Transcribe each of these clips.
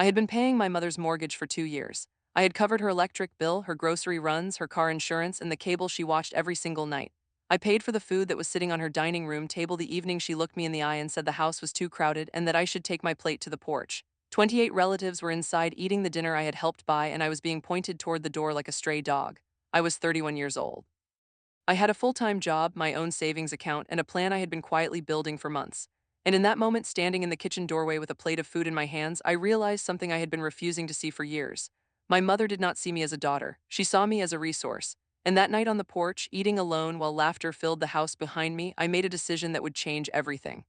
I had been paying my mother's mortgage for 2 years. I had covered her electric bill, her grocery runs, her car insurance, and the cable she watched every single night. I paid for the food that was sitting on her dining room table the evening she looked me in the eye and said the house was too crowded and that I should take my plate to the porch. 28 relatives were inside eating the dinner I had helped buy, and I was being pointed toward the door like a stray dog. I was 31 years old. I had a full-time job, my own savings account, and a plan I had been quietly building for months. And in that moment, standing in the kitchen doorway with a plate of food in my hands, I realized something I had been refusing to see for years. My mother did not see me as a daughter. She saw me as a resource. And that night on the porch, eating alone while laughter filled the house behind me, I made a decision that would change everything.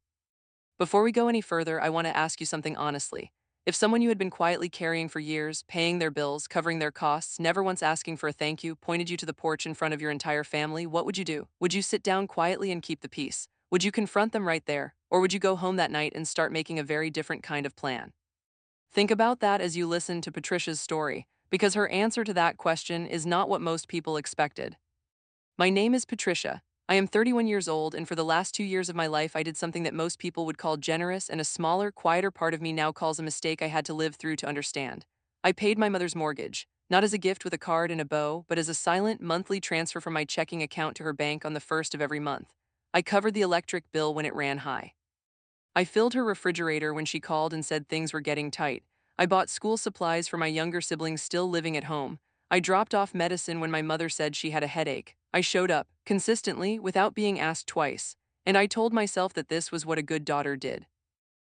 Before we go any further, I want to ask you something honestly. If someone you had been quietly carrying for years, paying their bills, covering their costs, never once asking for a thank you, pointed you to the porch in front of your entire family, what would you do? Would you sit down quietly and keep the peace? Would you confront them right there? Or would you go home that night and start making a very different kind of plan? Think about that as you listen to Patricia's story, because her answer to that question is not what most people expected. My name is Patricia. I am 31 years old, and for the last 2 years of my life, I did something that most people would call generous, and a smaller, quieter part of me now calls a mistake I had to live through to understand. I paid my mother's mortgage, not as a gift with a card and a bow, but as a silent, monthly transfer from my checking account to her bank on the first of every month. I covered the electric bill when it ran high. I filled her refrigerator when she called and said things were getting tight. I bought school supplies for my younger siblings still living at home. I dropped off medicine when my mother said she had a headache. I showed up, consistently, without being asked twice. And I told myself that this was what a good daughter did.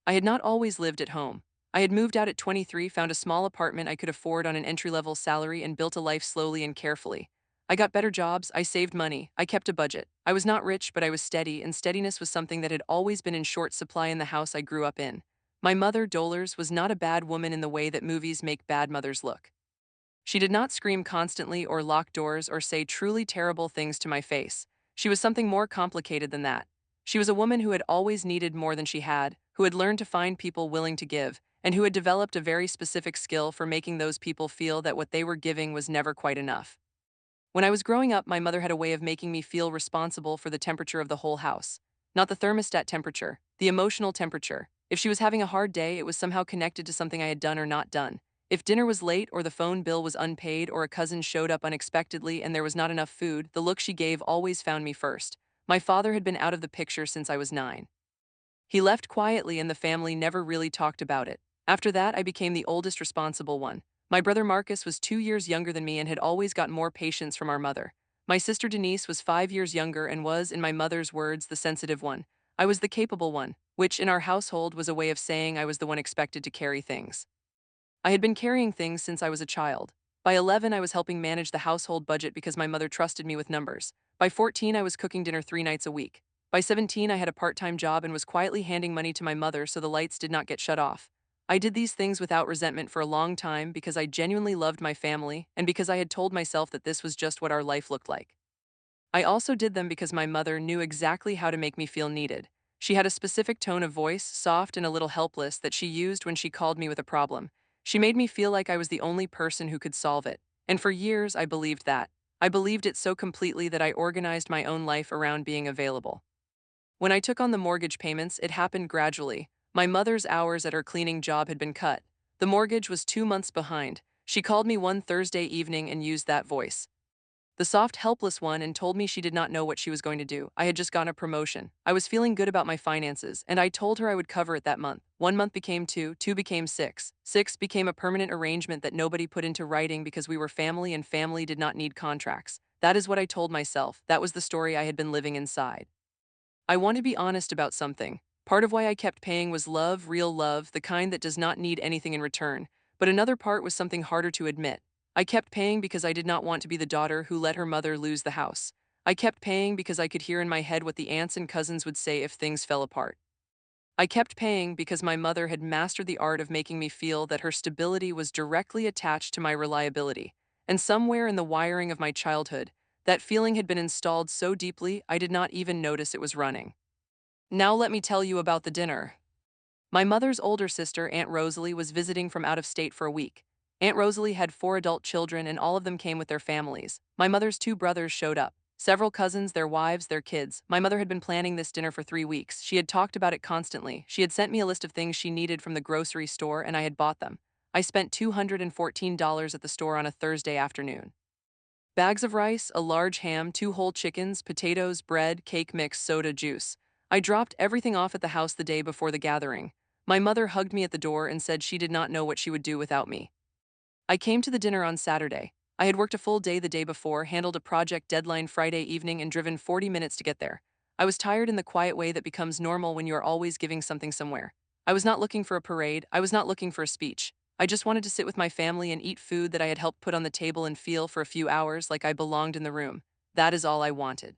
I had not always lived at home. I had moved out at 23, found a small apartment I could afford on an entry-level salary, and built a life slowly and carefully. I got better jobs, I saved money, I kept a budget. I was not rich, but I was steady, and steadiness was something that had always been in short supply in the house I grew up in. My mother, Dolores, was not a bad woman in the way that movies make bad mothers look. She did not scream constantly or lock doors or say truly terrible things to my face. She was something more complicated than that. She was a woman who had always needed more than she had, who had learned to find people willing to give, and who had developed a very specific skill for making those people feel that what they were giving was never quite enough. When I was growing up, my mother had a way of making me feel responsible for the temperature of the whole house. Not the thermostat temperature, the emotional temperature. If she was having a hard day, it was somehow connected to something I had done or not done. If dinner was late, or the phone bill was unpaid, or a cousin showed up unexpectedly and there was not enough food, the look she gave always found me first. My father had been out of the picture since I was 9. He left quietly and the family never really talked about it. After that, I became the oldest responsible one. My brother Marcus was 2 years younger than me and had always got more patience from our mother. My sister Denise was 5 years younger and was, in my mother's words, the sensitive one. I was the capable one, which in our household was a way of saying I was the one expected to carry things. I had been carrying things since I was a child. By 11, I was helping manage the household budget because my mother trusted me with numbers. By 14, I was cooking dinner 3 nights a week. By 17, I had a part-time job and was quietly handing money to my mother so the lights did not get shut off. I did these things without resentment for a long time because I genuinely loved my family and because I had told myself that this was just what our life looked like. I also did them because my mother knew exactly how to make me feel needed. She had a specific tone of voice, soft and a little helpless, that she used when she called me with a problem. She made me feel like I was the only person who could solve it. And for years, I believed that. I believed it so completely that I organized my own life around being available. When I took on the mortgage payments, it happened gradually. My mother's hours at her cleaning job had been cut. The mortgage was 2 months behind. She called me one Thursday evening and used that voice. The soft, helpless one, and told me she did not know what she was going to do. I had just gotten a promotion. I was feeling good about my finances, and I told her I would cover it that month. 1 month became two, two became six. Six became a permanent arrangement that nobody put into writing because we were family and family did not need contracts. That is what I told myself. That was the story I had been living inside. I want to be honest about something. Part of why I kept paying was love, real love, the kind that does not need anything in return. But another part was something harder to admit. I kept paying because I did not want to be the daughter who let her mother lose the house. I kept paying because I could hear in my head what the aunts and cousins would say if things fell apart. I kept paying because my mother had mastered the art of making me feel that her stability was directly attached to my reliability. And somewhere in the wiring of my childhood, that feeling had been installed so deeply I did not even notice it was running. Now let me tell you about the dinner. My mother's older sister, Aunt Rosalie, was visiting from out of state for a week. Aunt Rosalie had 4 adult children and all of them came with their families. My mother's 2 brothers showed up. Several cousins, their wives, their kids. My mother had been planning this dinner for 3 weeks. She had talked about it constantly. She had sent me a list of things she needed from the grocery store and I had bought them. I spent $214 at the store on a Thursday afternoon. Bags of rice, a large ham, 2 whole chickens, potatoes, bread, cake mix, soda, juice. I dropped everything off at the house the day before the gathering. My mother hugged me at the door and said she did not know what she would do without me. I came to the dinner on Saturday. I had worked a full day the day before, handled a project deadline Friday evening, and driven 40 minutes to get there. I was tired in the quiet way that becomes normal when you are always giving something somewhere. I was not looking for a parade, I was not looking for a speech. I just wanted to sit with my family and eat food that I had helped put on the table and feel for a few hours like I belonged in the room. That is all I wanted.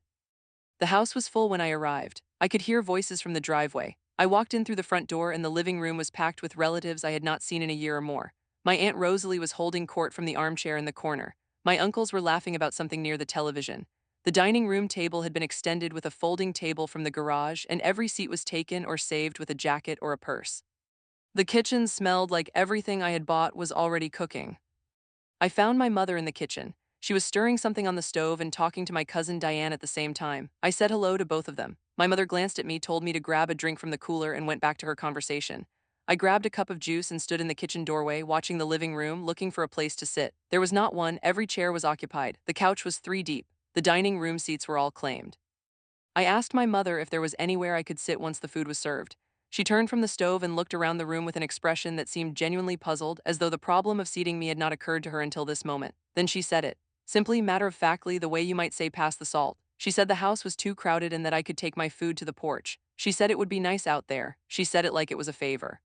The house was full when I arrived. I could hear voices from the driveway. I walked in through the front door and the living room was packed with relatives I had not seen in a year or more. My Aunt Rosalie was holding court from the armchair in the corner. My uncles were laughing about something near the television. The dining room table had been extended with a folding table from the garage, and every seat was taken or saved with a jacket or a purse. The kitchen smelled like everything I had bought was already cooking. I found my mother in the kitchen. She was stirring something on the stove and talking to my cousin Diane at the same time. I said hello to both of them. My mother glanced at me, told me to grab a drink from the cooler, and went back to her conversation. I grabbed a cup of juice and stood in the kitchen doorway, watching the living room, looking for a place to sit. There was not one, every chair was occupied. The couch was 3 deep. The dining room seats were all claimed. I asked my mother if there was anywhere I could sit once the food was served. She turned from the stove and looked around the room with an expression that seemed genuinely puzzled, as though the problem of seating me had not occurred to her until this moment. Then she said it. Simply, matter-of-factly, the way you might say pass the salt. She said the house was too crowded and that I could take my food to the porch. She said it would be nice out there. She said it like it was a favor.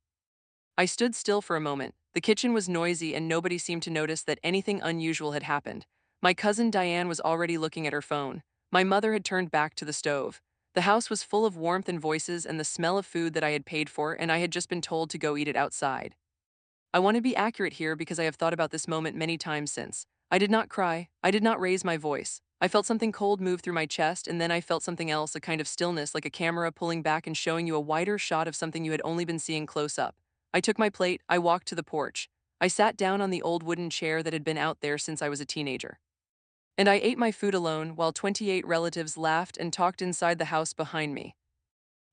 I stood still for a moment. The kitchen was noisy and nobody seemed to notice that anything unusual had happened. My cousin Diane was already looking at her phone. My mother had turned back to the stove. The house was full of warmth and voices and the smell of food that I had paid for, and I had just been told to go eat it outside. I want to be accurate here because I have thought about this moment many times since. I did not cry. I did not raise my voice. I felt something cold move through my chest, and then I felt something else, a kind of stillness, like a camera pulling back and showing you a wider shot of something you had only been seeing close up. I took my plate. I walked to the porch. I sat down on the old wooden chair that had been out there since I was a teenager. And I ate my food alone while 28 relatives laughed and talked inside the house behind me.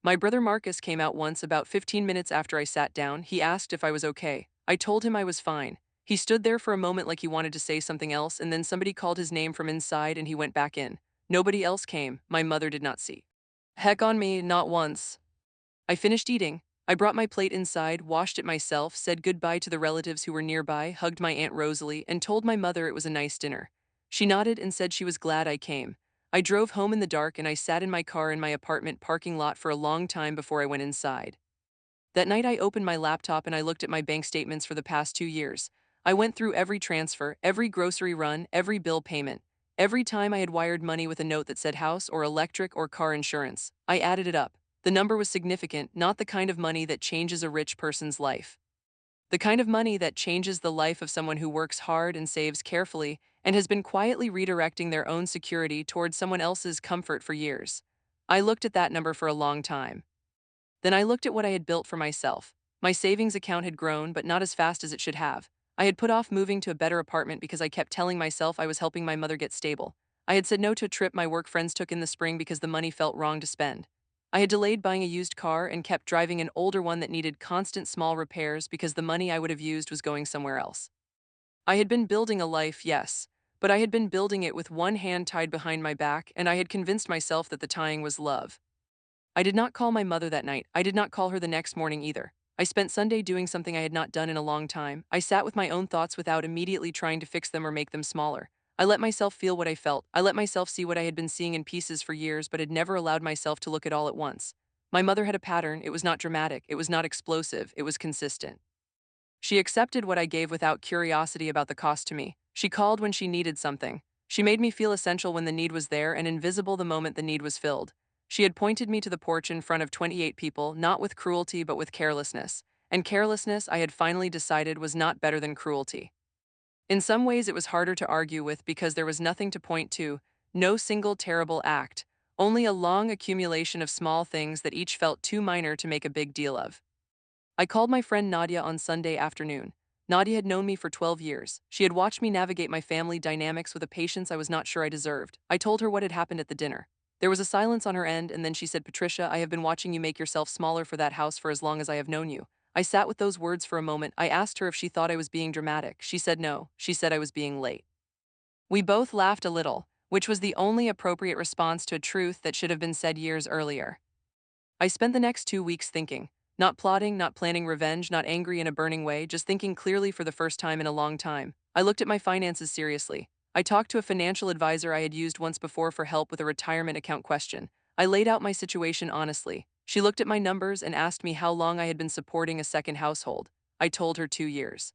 My brother Marcus came out once about 15 minutes after I sat down. He asked if I was okay. I told him I was fine. He stood there for a moment like he wanted to say something else, and then somebody called his name from inside and he went back in. Nobody else came. My mother did not see. Heck on me, not once. I finished eating. I brought my plate inside, washed it myself, said goodbye to the relatives who were nearby, hugged my Aunt Rosalie, and told my mother it was a nice dinner. She nodded and said she was glad I came. I drove home in the dark and I sat in my car in my apartment parking lot for a long time before I went inside. That night I opened my laptop and I looked at my bank statements for the past 2 years. I went through every transfer, every grocery run, every bill payment. Every time I had wired money with a note that said house or electric or car insurance, I added it up. The number was significant, not the kind of money that changes a rich person's life. The kind of money that changes the life of someone who works hard and saves carefully and has been quietly redirecting their own security towards someone else's comfort for years. I looked at that number for a long time. Then I looked at what I had built for myself. My savings account had grown, but not as fast as it should have. I had put off moving to a better apartment because I kept telling myself I was helping my mother get stable. I had said no to a trip my work friends took in the spring because the money felt wrong to spend. I had delayed buying a used car and kept driving an older one that needed constant small repairs because the money I would have used was going somewhere else. I had been building a life, yes, but I had been building it with one hand tied behind my back, and I had convinced myself that the tying was love. I did not call my mother that night. I did not call her the next morning either. I spent Sunday doing something I had not done in a long time. I sat with my own thoughts without immediately trying to fix them or make them smaller. I let myself feel what I felt. I let myself see what I had been seeing in pieces for years but had never allowed myself to look at all at once. My mother had a pattern. It was not dramatic. It was not explosive. It was consistent. She accepted what I gave without curiosity about the cost to me. She called when she needed something. She made me feel essential when the need was there and invisible the moment the need was filled. She had pointed me to the porch in front of 28 people, not with cruelty but with carelessness. And carelessness, I had finally decided, was not better than cruelty. In some ways it was harder to argue with because there was nothing to point to, no single terrible act, only a long accumulation of small things that each felt too minor to make a big deal of. I called my friend Nadia on Sunday afternoon. Nadia had known me for 12 years. She had watched me navigate my family dynamics with a patience I was not sure I deserved. I told her what had happened at the dinner. There was a silence on her end, and then she said, "Patricia, I have been watching you make yourself smaller for that house for as long as I have known you. I sat with those words for a moment. I asked her if she thought I was being dramatic. She said no. She said I was being late. We both laughed a little, which was the only appropriate response to a truth that should have been said years earlier. I spent the next 2 weeks thinking, not plotting, not planning revenge, not angry in a burning way, just thinking clearly for the first time in a long time. I looked at my finances seriously. I talked to a financial advisor I had used once before for help with a retirement account question. I laid out my situation honestly. She looked at my numbers and asked me how long I had been supporting a second household. I told her 2 years.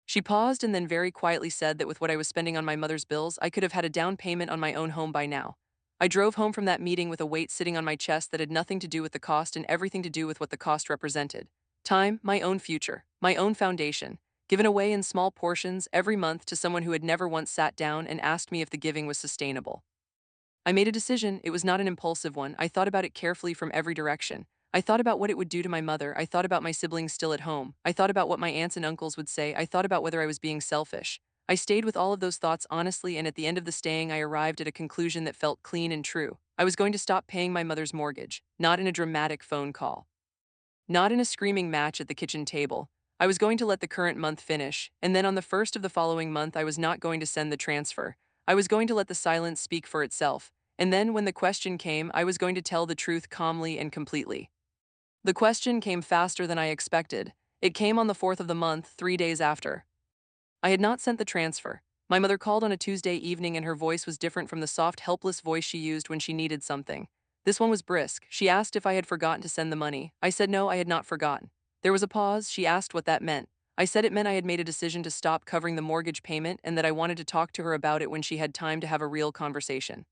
She paused and then very quietly said that with what I was spending on my mother's bills, I could have had a down payment on my own home by now. I drove home from that meeting with a weight sitting on my chest that had nothing to do with the cost and everything to do with what the cost represented. Time, my own future, my own foundation, given away in small portions every month to someone who had never once sat down and asked me if the giving was sustainable. I made a decision. It was not an impulsive one. I thought about it carefully from every direction. I thought about what it would do to my mother. I thought about my siblings still at home. I thought about what my aunts and uncles would say. I thought about whether I was being selfish. I stayed with all of those thoughts honestly, and at the end of the staying, I arrived at a conclusion that felt clean and true. I was going to stop paying my mother's mortgage, not in a dramatic phone call, not in a screaming match at the kitchen table. I was going to let the current month finish, and then on the first of the following month, I was not going to send the transfer. I was going to let the silence speak for itself, and then when the question came, I was going to tell the truth calmly and completely. The question came faster than I expected. It came on the 4th of the month, 3 days after. I had not sent the transfer. My mother called on a Tuesday evening and her voice was different from the soft, helpless voice she used when she needed something. This one was brisk. She asked if I had forgotten to send the money. I said no, I had not forgotten. There was a pause. She asked what that meant. I said it meant I had made a decision to stop covering the mortgage payment and that I wanted to talk to her about it when she had time to have a real conversation.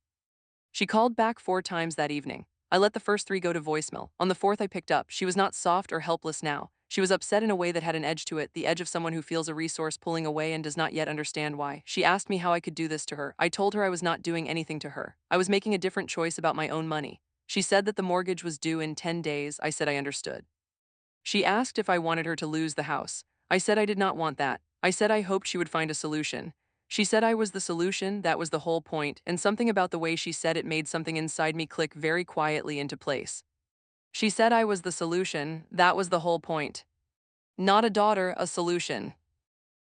She called back 4 times that evening. I let the first 3 go to voicemail. On the fourth, I picked up. She was not soft or helpless now. She was upset in a way that had an edge to it, the edge of someone who feels a resource pulling away and does not yet understand why. She asked me how I could do this to her. I told her I was not doing anything to her. I was making a different choice about my own money. She said that the mortgage was due in 10 days. I said I understood. She asked if I wanted her to lose the house. I said I did not want that. I said I hoped she would find a solution. She said I was the solution, that was the whole point, and something about the way she said it made something inside me click very quietly into place. She said I was the solution, that was the whole point. Not a daughter, a solution.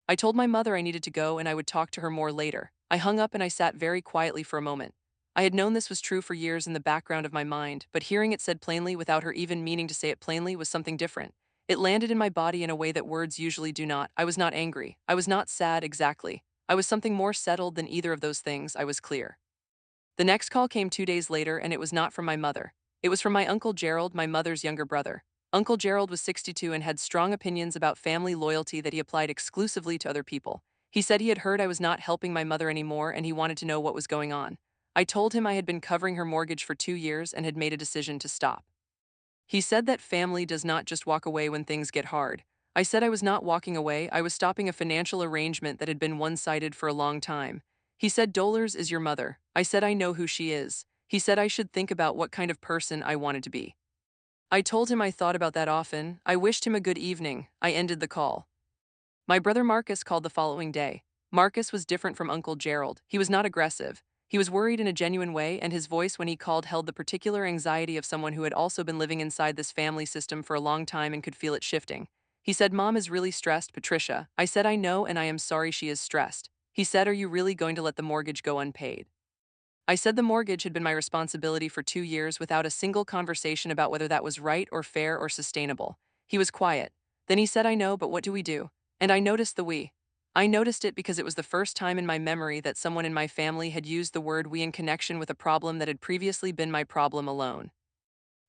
I told my mother I needed to go and I would talk to her more later. I hung up and I sat very quietly for a moment. I had known this was true for years in the background of my mind, but hearing it said plainly without her even meaning to say it plainly was something different. It landed in my body in a way that words usually do not. I was not angry. I was not sad exactly. I was something more settled than either of those things, I was clear. The next call came 2 days later, and it was not from my mother. It was from my Uncle Gerald, my mother's younger brother. Uncle Gerald was 62 and had strong opinions about family loyalty that he applied exclusively to other people. He said he had heard I was not helping my mother anymore and he wanted to know what was going on. I told him I had been covering her mortgage for 2 years and had made a decision to stop. He said that family does not just walk away when things get hard. I said I was not walking away, I was stopping a financial arrangement that had been one-sided for a long time. He said Dollars is your mother. I said I know who she is. He said I should think about what kind of person I wanted to be. I told him I thought about that often. I wished him a good evening. I ended the call. My brother Marcus called the following day. Marcus was different from Uncle Gerald. He was not aggressive. He was worried in a genuine way, and his voice when he called held the particular anxiety of someone who had also been living inside this family system for a long time and could feel it shifting. He said, Mom is really stressed, Patricia. I said, I know, and I am sorry she is stressed. He said, Are you really going to let the mortgage go unpaid? I said the mortgage had been my responsibility for 2 years without a single conversation about whether that was right or fair or sustainable. He was quiet. Then he said, I know, but what do we do? And I noticed the we. I noticed it because it was the first time in my memory that someone in my family had used the word we in connection with a problem that had previously been my problem alone.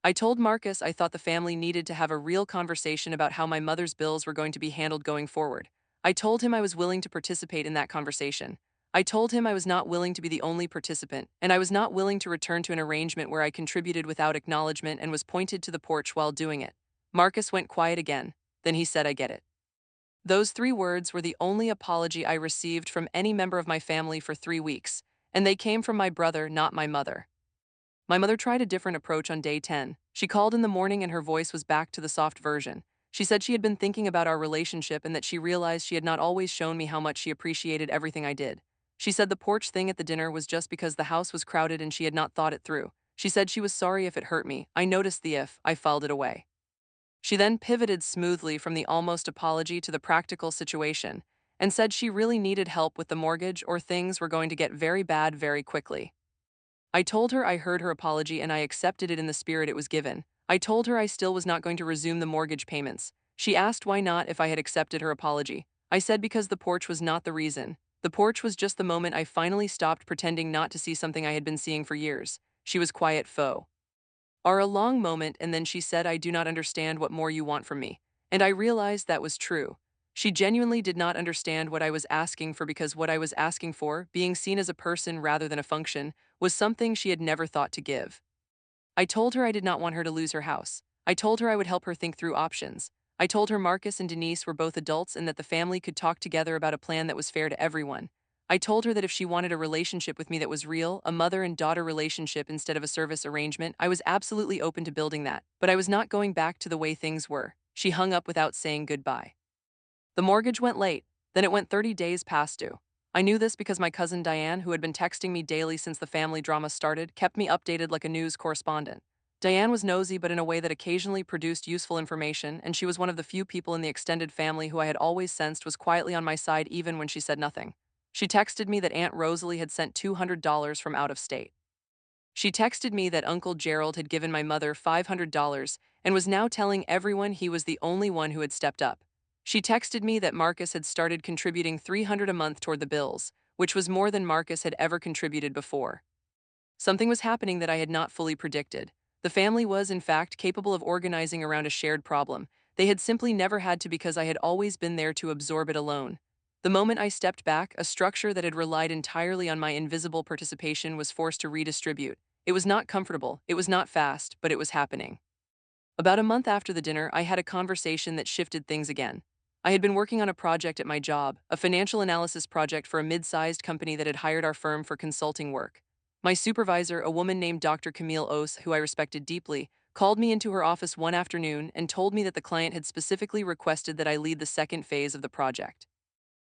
I told Marcus I thought the family needed to have a real conversation about how my mother's bills were going to be handled going forward. I told him I was willing to participate in that conversation. I told him I was not willing to be the only participant, and I was not willing to return to an arrangement where I contributed without acknowledgement and was pointed to the porch while doing it. Marcus went quiet again. Then he said, I get it. Those 3 words were the only apology I received from any member of my family for 3 weeks, and they came from my brother, not my mother. My mother tried a different approach on day 10. She called in the morning and her voice was back to the soft version. She said she had been thinking about our relationship and that she realized she had not always shown me how much she appreciated everything I did. She said the porch thing at the dinner was just because the house was crowded and she had not thought it through. She said she was sorry if it hurt me. I noticed the if. I filed it away. She then pivoted smoothly from the almost apology to the practical situation and said she really needed help with the mortgage or things were going to get very bad very quickly. I told her I heard her apology and I accepted it in the spirit it was given. I told her I still was not going to resume the mortgage payments. She asked why not if I had accepted her apology. I said because the porch was not the reason. The porch was just the moment I finally stopped pretending not to see something I had been seeing for years. She was quiet foe. A long moment and then she said I do not understand what more you want from me. And I realized that was true. She genuinely did not understand what I was asking for because what I was asking for, being seen as a person rather than a function, was something she had never thought to give. I told her I did not want her to lose her house. I told her I would help her think through options. I told her Marcus and Denise were both adults and that the family could talk together about a plan that was fair to everyone. I told her that if she wanted a relationship with me that was real, a mother and daughter relationship instead of a service arrangement, I was absolutely open to building that, but I was not going back to the way things were. She hung up without saying goodbye. The mortgage went late, then it went 30 days past due. I knew this because my cousin Diane, who had been texting me daily since the family drama started, kept me updated like a news correspondent. Diane was nosy but in a way that occasionally produced useful information, and she was one of the few people in the extended family who I had always sensed was quietly on my side even when she said nothing. She texted me that Aunt Rosalie had sent $200 from out of state. She texted me that Uncle Gerald had given my mother $500 and was now telling everyone he was the only one who had stepped up. She texted me that Marcus had started contributing $300 a month toward the bills, which was more than Marcus had ever contributed before. Something was happening that I had not fully predicted. The family was, in fact, capable of organizing around a shared problem. They had simply never had to because I had always been there to absorb it alone. The moment I stepped back, a structure that had relied entirely on my invisible participation was forced to redistribute. It was not comfortable, it was not fast, but it was happening. About a month after the dinner, I had a conversation that shifted things again. I had been working on a project at my job, a financial analysis project for a mid-sized company that had hired our firm for consulting work. My supervisor, a woman named Dr. Camille Ose, who I respected deeply, called me into her office one afternoon and told me that the client had specifically requested that I lead the second phase of the project.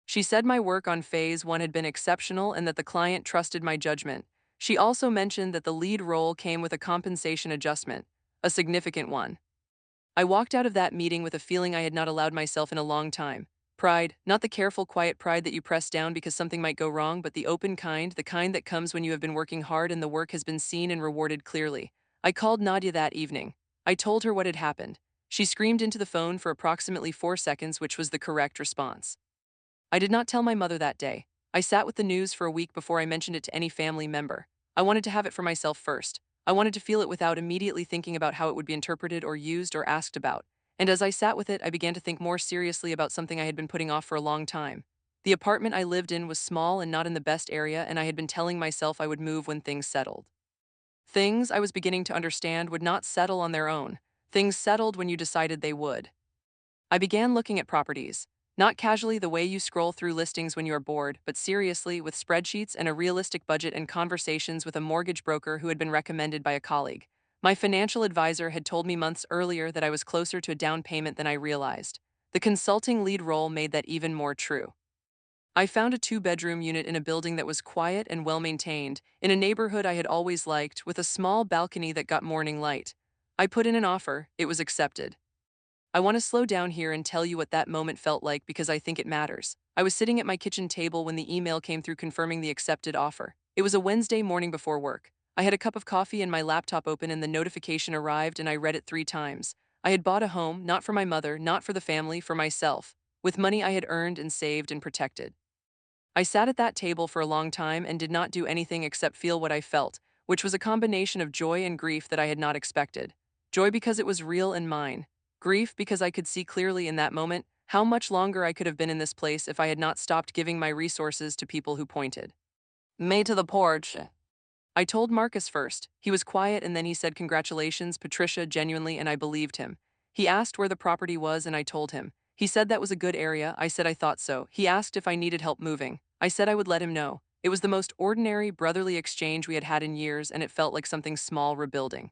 She said my work on phase 1 had been exceptional and that the client trusted my judgment. She also mentioned that the lead role came with a compensation adjustment, a significant one. I walked out of that meeting with a feeling I had not allowed myself in a long time. Pride, not the careful, quiet pride that you press down because something might go wrong, but the open kind, the kind that comes when you have been working hard and the work has been seen and rewarded clearly. I called Nadia that evening. I told her what had happened. She screamed into the phone for approximately 4 seconds, which was the correct response. I did not tell my mother that day. I sat with the news for a week before I mentioned it to any family member. I wanted to have it for myself first. I wanted to feel it without immediately thinking about how it would be interpreted or used or asked about. And as I sat with it, I began to think more seriously about something I had been putting off for a long time. The apartment I lived in was small and not in the best area, and I had been telling myself I would move when things settled. Things, I was beginning to understand, would not settle on their own. Things settled when you decided they would. I began looking at properties, not casually the way you scroll through listings when you are bored, but seriously with spreadsheets and a realistic budget and conversations with a mortgage broker who had been recommended by a colleague. My financial advisor had told me months earlier that I was closer to a down payment than I realized. The consulting lead role made that even more true. I found a two-bedroom unit in a building that was quiet and well-maintained, in a neighborhood I had always liked, with a small balcony that got morning light. I put in an offer, it was accepted. I want to slow down here and tell you what that moment felt like because I think it matters. I was sitting at my kitchen table when the email came through confirming the accepted offer. It was a Wednesday morning before work. I had a cup of coffee and my laptop open and the notification arrived and I read it 3 times. I had bought a home, not for my mother, not for the family, for myself, with money I had earned and saved and protected. I sat at that table for a long time and did not do anything except feel what I felt, which was a combination of joy and grief that I had not expected. Joy because it was real and mine. Grief because I could see clearly in that moment how much longer I could have been in this place if I had not stopped giving my resources to people who pointed me to the porch. I told Marcus first. He was quiet and then he said congratulations, Patricia, genuinely, and I believed him. He asked where the property was and I told him. He said that was a good area. I said I thought so. He asked if I needed help moving. I said I would let him know. It was the most ordinary, brotherly exchange we had had in years and it felt like something small rebuilding.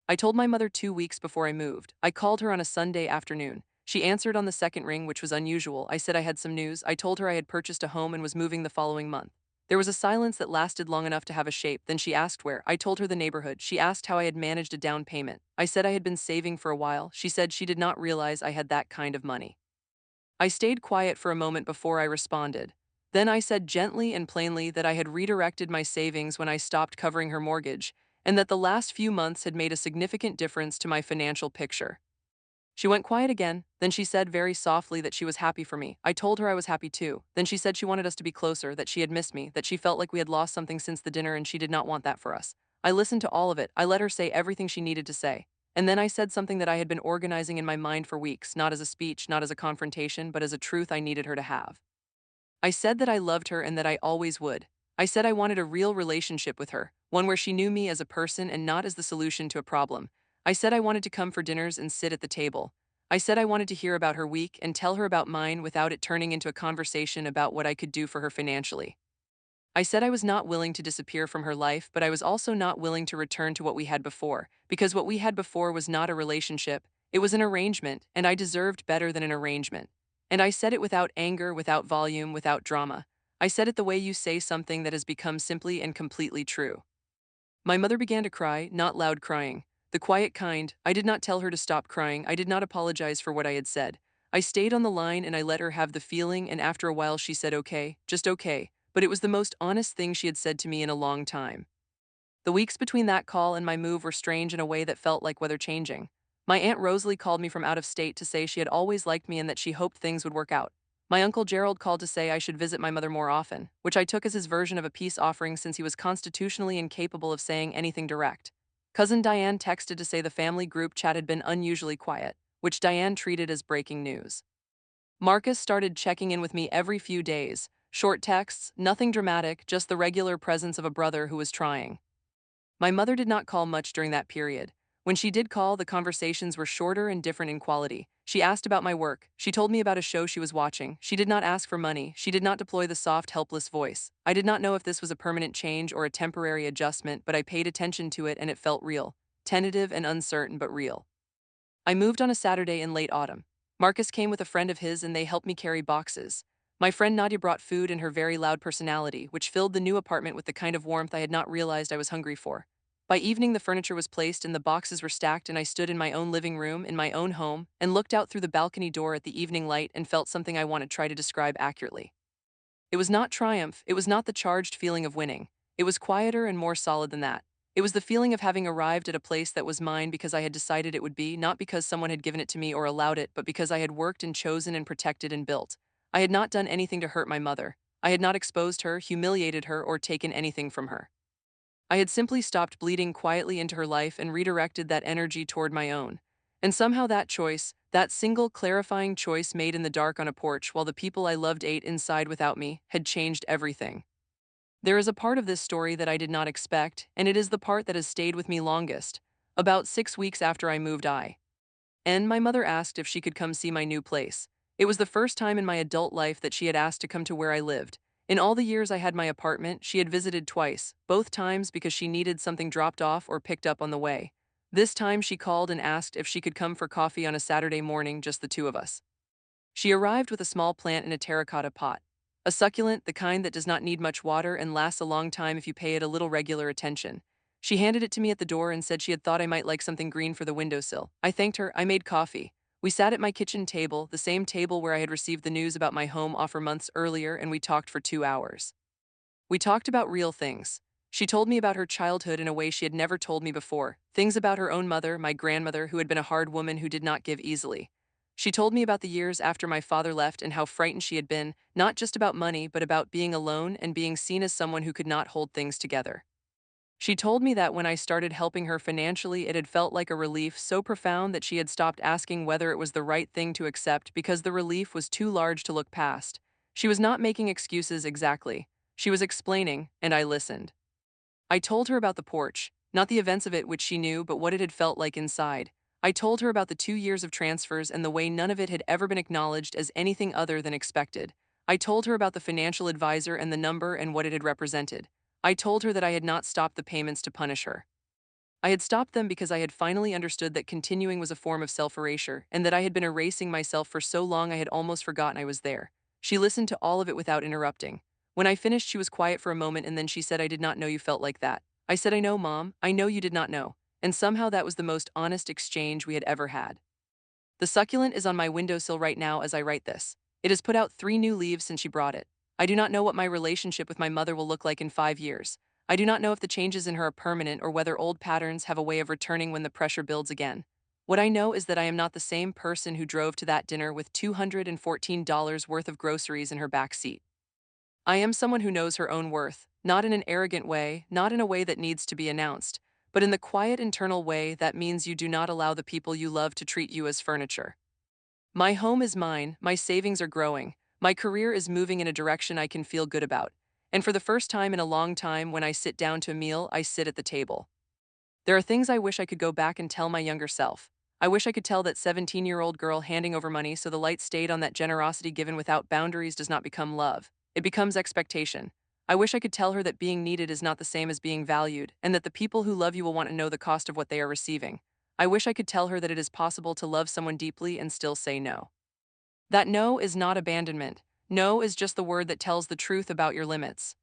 I told my mother 2 weeks before I moved. I called her on a Sunday afternoon. She answered on the second ring, which was unusual. I said I had some news. I told her I had purchased a home and was moving the following month. There was a silence that lasted long enough to have a shape, then she asked where. I told her the neighborhood. She asked how I had managed a down payment. I said I had been saving for a while. She said she did not realize I had that kind of money. I stayed quiet for a moment before I responded. Then I said gently and plainly that I had redirected my savings when I stopped covering her mortgage, and that the last few months had made a significant difference to my financial picture. She went quiet again, then she said very softly that she was happy for me. I told her I was happy too. Then she said she wanted us to be closer, that she had missed me, that she felt like we had lost something since the dinner and she did not want that for us. I listened to all of it. I let her say everything she needed to say. And then I said something that I had been organizing in my mind for weeks, not as a speech, not as a confrontation, but as a truth I needed her to have. I said that I loved her and that I always would. I said I wanted a real relationship with her, one where she knew me as a person and not as the solution to a problem. I said I wanted to come for dinners and sit at the table. I said I wanted to hear about her week and tell her about mine without it turning into a conversation about what I could do for her financially. I said I was not willing to disappear from her life, but I was also not willing to return to what we had before, because what we had before was not a relationship, it was an arrangement, and I deserved better than an arrangement. And I said it without anger, without volume, without drama. I said it the way you say something that has become simply and completely true. My mother began to cry, not loud crying. The quiet kind. I did not tell her to stop crying. I did not apologize for what I had said. I stayed on the line and I let her have the feeling, and after a while she said okay, just okay, but it was the most honest thing she had said to me in a long time. The weeks between that call and my move were strange in a way that felt like weather changing. My Aunt Rosalie called me from out of state to say she had always liked me and that she hoped things would work out. My Uncle Gerald called to say I should visit my mother more often, which I took as his version of a peace offering since he was constitutionally incapable of saying anything direct. Cousin Diane texted to say the family group chat had been unusually quiet, which Diane treated as breaking news. Marcus started checking in with me every few days. Short texts, nothing dramatic, just the regular presence of a brother who was trying. My mother did not call much during that period. When she did call, the conversations were shorter and different in quality. She asked about my work. She told me about a show she was watching. She did not ask for money. She did not deploy the soft, helpless voice. I did not know if this was a permanent change or a temporary adjustment, but I paid attention to it and it felt real. Tentative and uncertain, but real. I moved on a Saturday in late autumn. Marcus came with a friend of his and they helped me carry boxes. My friend Nadia brought food in her very loud personality, which filled the new apartment with the kind of warmth I had not realized I was hungry for. By evening, the furniture was placed and the boxes were stacked, and I stood in my own living room, in my own home, and looked out through the balcony door at the evening light and felt something I want to try to describe accurately. It was not triumph, it was not the charged feeling of winning. It was quieter and more solid than that. It was the feeling of having arrived at a place that was mine because I had decided it would be, not because someone had given it to me or allowed it, but because I had worked and chosen and protected and built. I had not done anything to hurt my mother. I had not exposed her, humiliated her, or taken anything from her. I had simply stopped bleeding quietly into her life and redirected that energy toward my own. And somehow that choice, that single clarifying choice made in the dark on a porch while the people I loved ate inside without me, had changed everything. There is a part of this story that I did not expect, and it is the part that has stayed with me longest. About 6 weeks after I moved, my mother asked if she could come see my new place. It was the first time in my adult life that she had asked to come to where I lived. In all the years I had my apartment, she had visited twice, both times because she needed something dropped off or picked up on the way. This time she called and asked if she could come for coffee on a Saturday morning, just the two of us. She arrived with a small plant in a terracotta pot. A succulent, the kind that does not need much water and lasts a long time if you pay it a little regular attention. She handed it to me at the door and said she had thought I might like something green for the windowsill. I thanked her. I made coffee. We sat at my kitchen table, the same table where I had received the news about my home offer months earlier, and we talked for 2 hours. We talked about real things. She told me about her childhood in a way she had never told me before, things about her own mother, my grandmother, who had been a hard woman who did not give easily. She told me about the years after my father left and how frightened she had been, not just about money, but about being alone and being seen as someone who could not hold things together. She told me that when I started helping her financially, it had felt like a relief so profound that she had stopped asking whether it was the right thing to accept because the relief was too large to look past. She was not making excuses exactly. She was explaining, and I listened. I told her about the porch, not the events of it which she knew, but what it had felt like inside. I told her about the 2 years of transfers and the way none of it had ever been acknowledged as anything other than expected. I told her about the financial advisor and the number and what it had represented. I told her that I had not stopped the payments to punish her. I had stopped them because I had finally understood that continuing was a form of self-erasure, and that I had been erasing myself for so long I had almost forgotten I was there. She listened to all of it without interrupting. When I finished, she was quiet for a moment and then she said, "I did not know you felt like that." I said, "I know, Mom. I know you did not know." And somehow that was the most honest exchange we had ever had. The succulent is on my windowsill right now as I write this. It has put out 3 new leaves since she brought it. I do not know what my relationship with my mother will look like in 5 years. I do not know if the changes in her are permanent or whether old patterns have a way of returning when the pressure builds again. What I know is that I am not the same person who drove to that dinner with $214 worth of groceries in her back seat. I am someone who knows her own worth, not in an arrogant way, not in a way that needs to be announced, but in the quiet internal way that means you do not allow the people you love to treat you as furniture. My home is mine, my savings are growing, my career is moving in a direction I can feel good about. And for the first time in a long time, when I sit down to a meal, I sit at the table. There are things I wish I could go back and tell my younger self. I wish I could tell that 17-year-old girl handing over money so the light stayed on, that generosity given without boundaries does not become love. It becomes expectation. I wish I could tell her that being needed is not the same as being valued, and that the people who love you will want to know the cost of what they are receiving. I wish I could tell her that it is possible to love someone deeply and still say no. That no is not abandonment. No is just the word that tells the truth about your limits.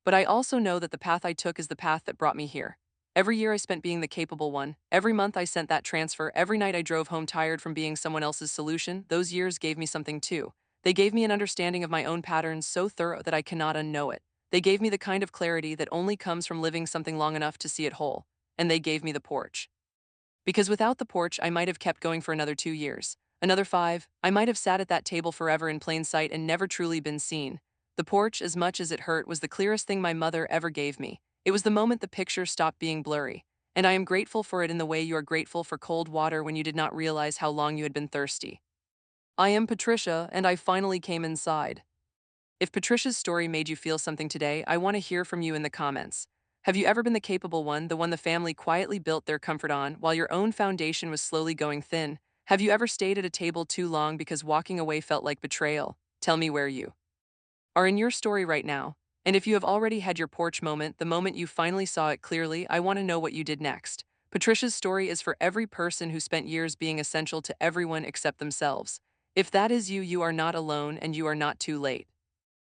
But I also know that the path I took is the path that brought me here. Every year I spent being the capable one. Every month I sent that transfer. Every night I drove home tired from being someone else's solution. Those years gave me something too. They gave me an understanding of my own patterns so thorough that I cannot unknow it. They gave me the kind of clarity that only comes from living something long enough to see it whole. And they gave me the porch. Because without the porch, I might have kept going for another 2 years. Another 5. I might have sat at that table forever in plain sight and never truly been seen. The porch, as much as it hurt, was the clearest thing my mother ever gave me. It was the moment the picture stopped being blurry. And I am grateful for it in the way you are grateful for cold water when you did not realize how long you had been thirsty. I am Patricia, and I finally came inside. If Patricia's story made you feel something today, I want to hear from you in the comments. Have you ever been the capable one, the one the family quietly built their comfort on while your own foundation was slowly going thin? Have you ever stayed at a table too long because walking away felt like betrayal? Tell me where you are in your story right now. And if you have already had your porch moment, the moment you finally saw it clearly, I want to know what you did next. Patricia's story is for every person who spent years being essential to everyone except themselves. If that is you, you are not alone and you are not too late.